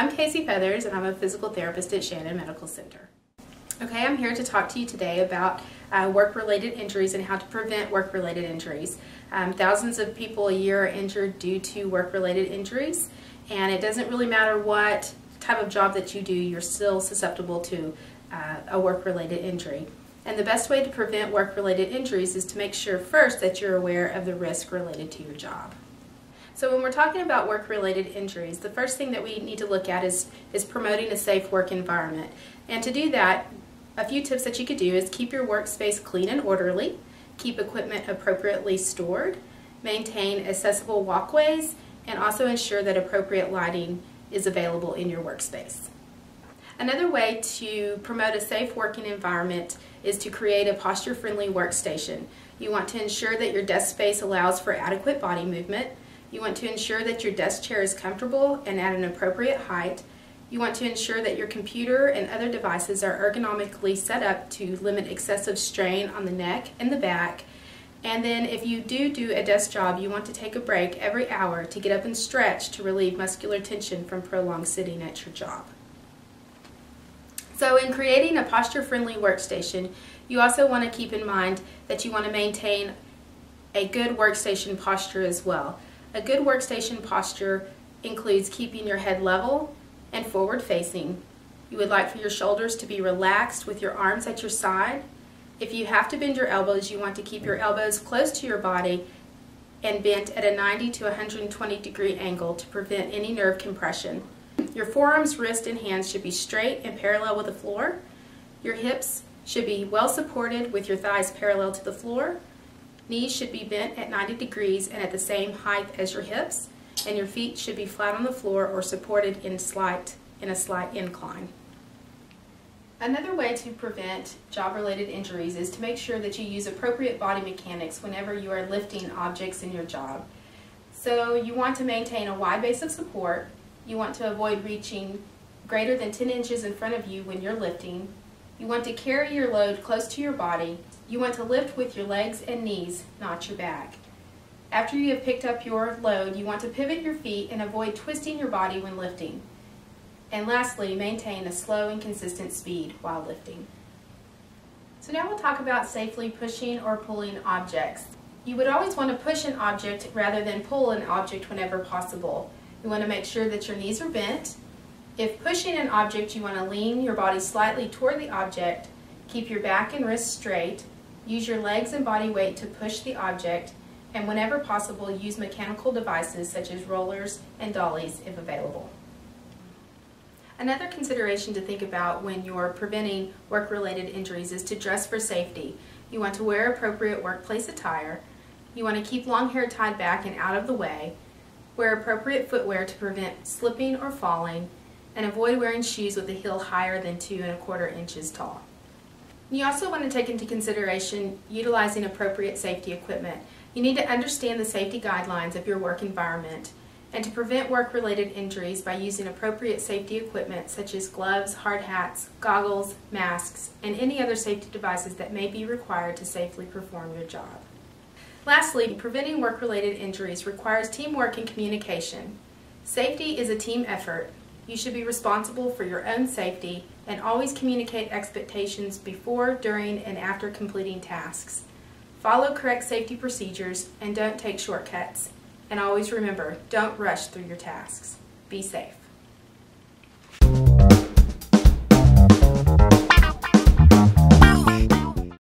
I'm Casie Feathers, and I'm a physical therapist at Shannon Medical Center. Okay, I'm here to talk to you today about work-related injuries and how to prevent work-related injuries. Thousands of people a year are injured due to work-related injuries, and it doesn't really matter what type of job that you do, you're still susceptible to a work-related injury. And the best way to prevent work-related injuries is to make sure first that you're aware of the risk related to your job. So when we're talking about work-related injuries, the first thing that we need to look at is promoting a safe work environment. And to do that, a few tips that you could do is keep your workspace clean and orderly, keep equipment appropriately stored, maintain accessible walkways, and also ensure that appropriate lighting is available in your workspace. Another way to promote a safe working environment is to create a posture-friendly workstation. You want to ensure that your desk space allows for adequate body movement. You want to ensure that your desk chair is comfortable and at an appropriate height. You want to ensure that your computer and other devices are ergonomically set up to limit excessive strain on the neck and the back. And then if you do a desk job, you want to take a break every hour to get up and stretch to relieve muscular tension from prolonged sitting at your job. So in creating a posture-friendly workstation, you also want to keep in mind that you want to maintain a good workstation posture as well. A good workstation posture includes keeping your head level and forward facing. You would like for your shoulders to be relaxed with your arms at your side. If you have to bend your elbows, you want to keep your elbows close to your body and bent at a 90 to 120 degree angle to prevent any nerve compression. Your forearms, wrists, and hands should be straight and parallel with the floor. Your hips should be well supported with your thighs parallel to the floor. Knees should be bent at 90 degrees and at the same height as your hips. And your feet should be flat on the floor or supported in a slight incline. Another way to prevent job-related injuries is to make sure that you use appropriate body mechanics whenever you are lifting objects in your job. So you want to maintain a wide base of support. You want to avoid reaching greater than 10 inches in front of you when you're lifting. You want to carry your load close to your body. You want to lift with your legs and knees, not your back. After you have picked up your load, you want to pivot your feet and avoid twisting your body when lifting. And lastly, maintain a slow and consistent speed while lifting. So now we'll talk about safely pushing or pulling objects. You would always want to push an object rather than pull an object whenever possible. You want to make sure that your knees are bent. If pushing an object, you want to lean your body slightly toward the object, keep your back and wrists straight, use your legs and body weight to push the object, and whenever possible, use mechanical devices such as rollers and dollies if available. Another consideration to think about when you're preventing work-related injuries is to dress for safety. You want to wear appropriate workplace attire. You want to keep long hair tied back and out of the way. Wear appropriate footwear to prevent slipping or falling, and avoid wearing shoes with a heel higher than 2 1/4 inches tall. You also want to take into consideration utilizing appropriate safety equipment. You need to understand the safety guidelines of your work environment and to prevent work-related injuries by using appropriate safety equipment such as gloves, hard hats, goggles, masks, and any other safety devices that may be required to safely perform your job. Lastly, preventing work-related injuries requires teamwork and communication. Safety is a team effort. You should be responsible for your own safety and always communicate expectations before, during, and after completing tasks. Follow correct safety procedures and don't take shortcuts. And always remember, don't rush through your tasks. Be safe.